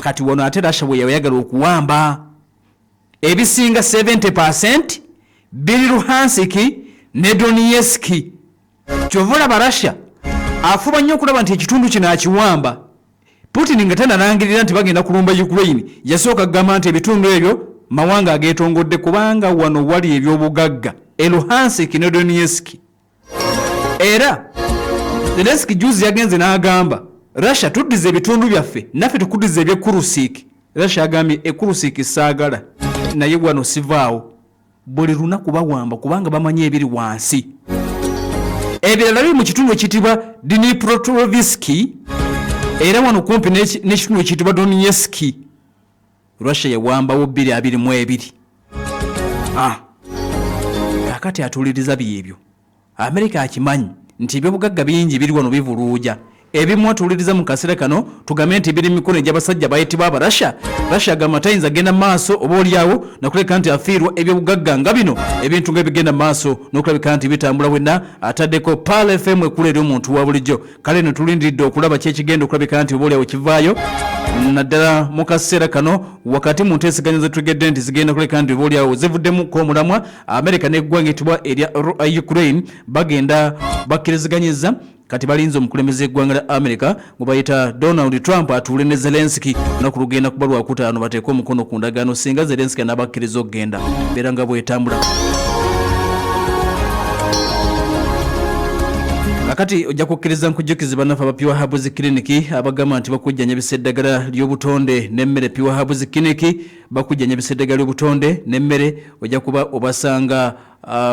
kati wano ate Russia bwe yayagala okuwamba ebisinga 70% biri Luhansk ne Donetsk. Kyovula ba Russia afuba nnyo okulaba nti ekitundu kino akiwamba. Putin nga tanalangirira nti bagenda kulumba Ukraine yasooka kugamba nti ebitundu ebyo mawanga ageetongodde kubanga wano wali ebyobugagga Luhansk ne Donetsk. Era Zelensky juzi yagenze n'agamba Russia tuddize ebitundu byaffe naffe tukuddize ebye Kursk. Russia agambye Kursk saagala naye wano sivaawo buli lunaku bawamba kubanga bamanyi ebiri wansi. Ebirala biri mu kitundu ekiyitibwa Dnipropetrovsk era wano kumpi n'ekitundu ekiyitibwa Donetsk Russia yawambawo 222. Kakati atuuliriza byebyo Amerika akimanyi nti ebyobugagga bingi biri wano bivuluuja. Ebimu atuuliriza mu kaseera kano tugambe nti biri mikono egy'abasajja bayitibwa aba Russia. Russia agamba tayinza agenda maaso oba olyawo nakuleka nti afiirwa ebyobugagga nga bino ebintu ng'ebigenda maaso n'okulabika nti bitambula wenna ataddeko Pal FM ekula eri omuntu wa bulijjo. Kale no tulindiridde okulaba kyekigenda okulabika nti oba olyawo kivaayo naddala mu kaseera kano wakati mu nteeseganya zetutegedde nti zigenda kuleka nti oba olyawo zivuddemuko omulamwa Amerika n'eggwanga etibwa erya Ukraine bagenda bakkiriziganyiza kati balinze omukulembeze eggwanga lya Amerika gwe bayita Donald Trump atuule ne Zelensky olunaku lugenda kuba lwakutaano bateeke omukono ku ndagaano singa Zelensky n'abakkiriza okugenda beera nga bwetambula. Kakati ojja kukkiriza nkujjukiza bannaffe aba Pure Herbs Clinic abagamba nti bakujjanyabisa eddagala ly'obutonde n'emmere. Pure Herbs Clinic bakujjanyabisa eddagala ly'obutonde n'emmere. Ojja kuba obasanga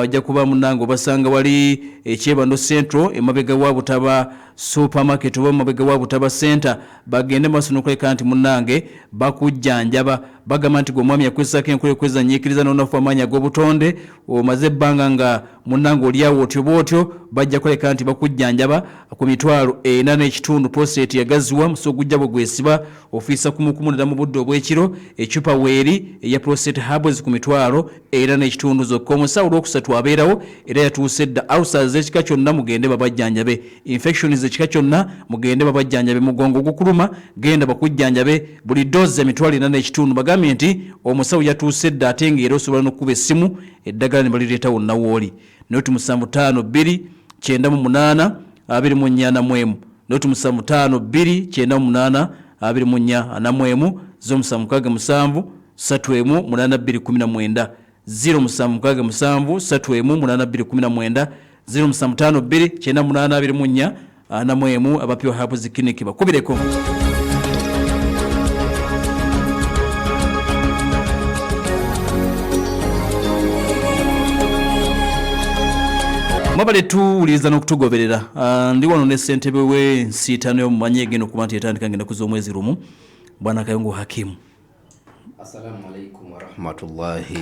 ojja kuba munange obasanga wali ekyebando Central emabega wa Butaba supermarket oba emabega wa Butaba center. Bagende maaso n'okuleka nti munange bakujjanjaba. Bagamba nti gwe omwami yakwesako enkolekweza nyiikiriza n'onafu amaanyi ag'obutonde omaze ebbanga nga munange olyawo otyo bwotyo bajja kuleka nti bakujjanjaba ku mitwalo 4.5 prostate yagaziwa muso gujja bwe gwesiba ofiisa kumukumunira mu budde obw'ekiro ecupa weeri eya prostate herbs ku mitwalo 4.5 zokka. Omusawo olwokusatu abeerawo era yatuuse dda. Ulcers ekika kyonna mugende babajjanjabe. Infections ekika kyonna mugende babajjanjabe. Mugongo gukuluma genda bakujjanjabe. Buli dose emitwalo 4.5 bagambye nti omusawo yatuuse dda ate ng'era osobola n'okuba essimu eddagala ne balireetawo nawooli. Noti 75 298 24 noti 75 298 24 zo 767 31 819 0767 075 298 aba Pure Herbs Clinic bakubireko. Mabale tuwuliriza n'okutugoberera ndi wano ne ssentebe w'ensiitano y'omumanyi egenda okuba nti etandika ngenda kuza omwezi lumu Bwana Kayungo Hakimu. Assalamu alaikum wa rahmatullahi